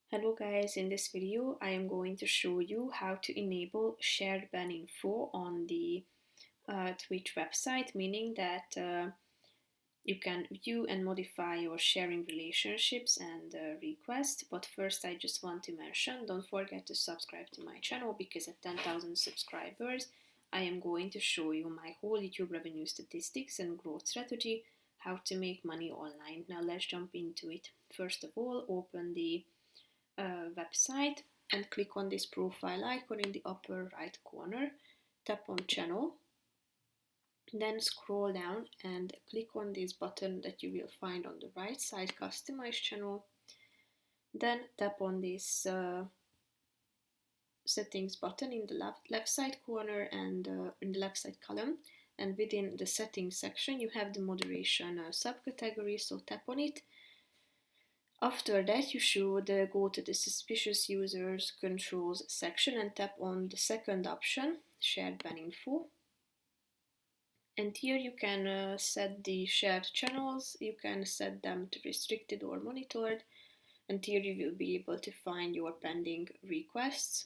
Hello guys, in this video I am going to show you how to enable shared ban info on the Twitch website, meaning that you can view and modify your sharing relationships and requests. But first I just want to mention, don't forget to subscribe to my channel because at 10,000 subscribers I am going to show you my whole YouTube revenue statistics and growth strategy, how to make money online. Now let's jump into it. First of all, open the website and click on this profile icon in the upper right corner, tap on channel, then scroll down and click on this button that you will find on the right side, customize channel, then tap on this settings button in the left side corner and in the left side column, and within the settings section you have the moderation subcategory, so tap on it. After that, you should go to the suspicious users controls section and tap on the second option, shared ban info. And here you can set the shared channels, you can set them to restricted or monitored, and here you will be able to find your pending requests.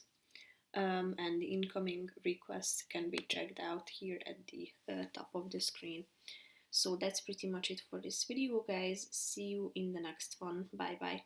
And the incoming requests can be checked out here at the top of the screen. So that's pretty much it for this video, guys. See you in the next one. Bye bye.